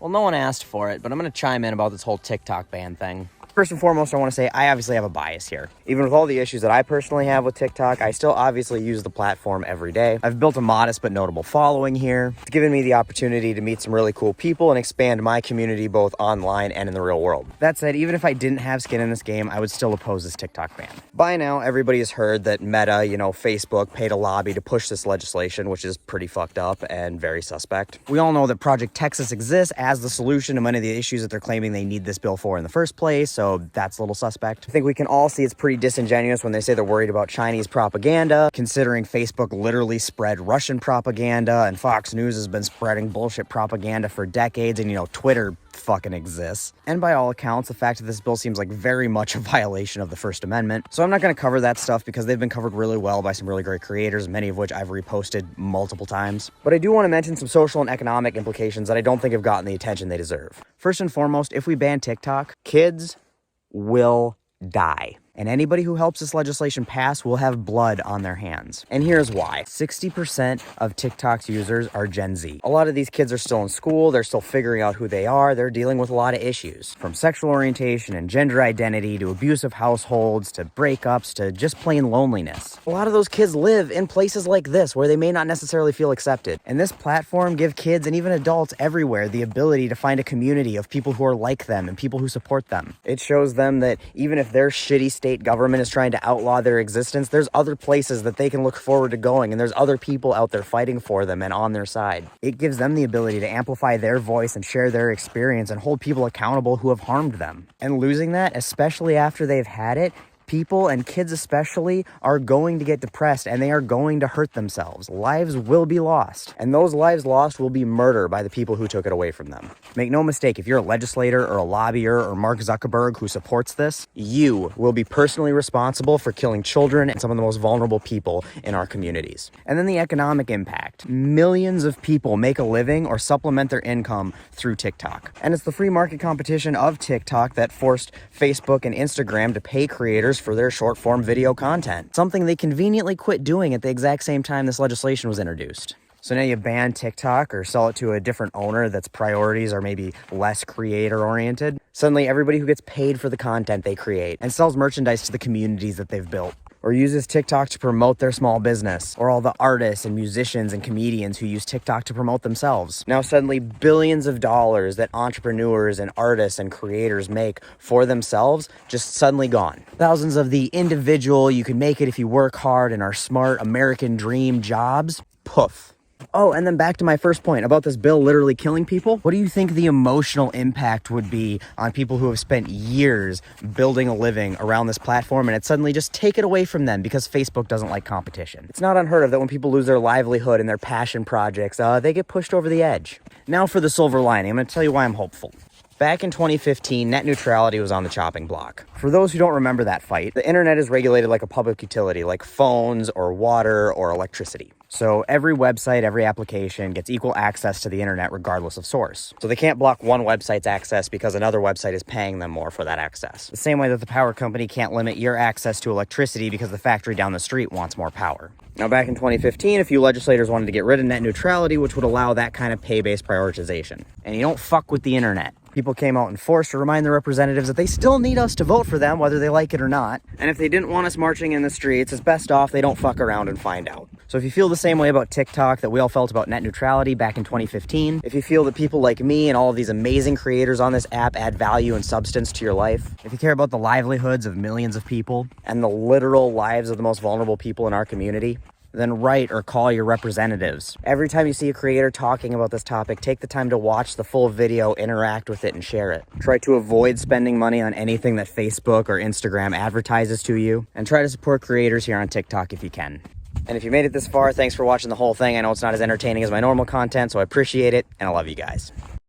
Well, no one asked for it, but I'm going to chime in about this whole TikTok ban thing. First and foremost, I want to say I obviously have a bias here. Even with all the issues that I personally have with TikTok, I still obviously use the platform every day. I've built a modest but notable following here. It's given me the opportunity to meet some really cool people and expand my community both online and in the real world. That said, even if I didn't have skin in this game, I would still oppose this TikTok ban. By now, everybody has heard that Meta, Facebook, paid a lobby to push this legislation, which is pretty fucked up and very suspect. We all know that Project Texas exists as the solution to many of the issues that they're claiming they need this bill for in the first place, so that's a little suspect. I think we can all see it's pretty disingenuous when they say they're worried about Chinese propaganda, considering Facebook literally spread Russian propaganda, and Fox News has been spreading bullshit propaganda for decades, and Twitter fucking exists. And by all accounts, the fact that this bill seems like very much a violation of the First Amendment. So I'm not going to cover that stuff because they've been covered really well by some really great creators, many of which I've reposted multiple times. But I do want to mention some social and economic implications that I don't think have gotten the attention they deserve. First and foremost, if we ban TikTok, kids will die. And anybody who helps this legislation pass will have blood on their hands. And here's why. 60% of TikTok's users are Gen Z. A lot of these kids are still in school. They're still figuring out who they are. They're dealing with a lot of issues, from sexual orientation and gender identity to abusive households to breakups to just plain loneliness. A lot of those kids live in places like this where they may not necessarily feel accepted. And this platform gives kids and even adults everywhere the ability to find a community of people who are like them and people who support them. It shows them that even if their shitty state government is trying to outlaw their existence, there's other places that they can look forward to going, and there's other people out there fighting for them and on their side. It gives them the ability to amplify their voice and share their experience and hold people accountable who have harmed them. And losing that, especially after they've had it, people, and kids especially, are going to get depressed and they are going to hurt themselves. Lives will be lost. And those lives lost will be murder by the people who took it away from them. Make no mistake, if you're a legislator or a lobbyer or Mark Zuckerberg who supports this, you will be personally responsible for killing children and some of the most vulnerable people in our communities. And then the economic impact. Millions of people make a living or supplement their income through TikTok. And it's the free market competition of TikTok that forced Facebook and Instagram to pay creators for their short-form video content, something they conveniently quit doing at the exact same time this legislation was introduced. So now you ban TikTok or sell it to a different owner that's priorities are maybe less creator-oriented. Suddenly everybody who gets paid for the content they create and sells merchandise to the communities that they've built, or uses TikTok to promote their small business, or all the artists and musicians and comedians who use TikTok to promote themselves. Now suddenly billions of dollars that entrepreneurs and artists and creators make for themselves just suddenly gone. Thousands of the individual, you can make it if you work hard and are smart, American dream jobs, poof. Oh, and then back to my first point about this bill literally killing people. What do you think the emotional impact would be on people who have spent years building a living around this platform and it suddenly just take it away from them because Facebook doesn't like competition? It's not unheard of that when people lose their livelihood and their passion projects, they get pushed over the edge. Now for the silver lining, I'm going to tell you why I'm hopeful. Back in 2015, net neutrality was on the chopping block. For those who don't remember that fight, the internet is regulated like a public utility, like phones or water or electricity. So every website, every application gets equal access to the internet regardless of source. So they can't block one website's access because another website is paying them more for that access. The same way that the power company can't limit your access to electricity because the factory down the street wants more power. Now back in 2015, a few legislators wanted to get rid of net neutrality, which would allow that kind of pay-based prioritization. And you don't fuck with the internet. People came out in force to remind their representatives that they still need us to vote for them, whether they like it or not. And if they didn't want us marching in the streets, it's best off they don't fuck around and find out. So if you feel the same way about TikTok that we all felt about net neutrality back in 2015, if you feel that people like me and all of these amazing creators on this app add value and substance to your life, if you care about the livelihoods of millions of people and the literal lives of the most vulnerable people in our community, then write or call your representatives. Every time you see a creator talking about this topic, take the time to watch the full video, interact with it, and share it. Try to avoid spending money on anything that Facebook or Instagram advertises to you, and try to support creators here on TikTok if you can. And if you made it this far, thanks for watching the whole thing. I know it's not as entertaining as my normal content, so I appreciate it, and I love you guys.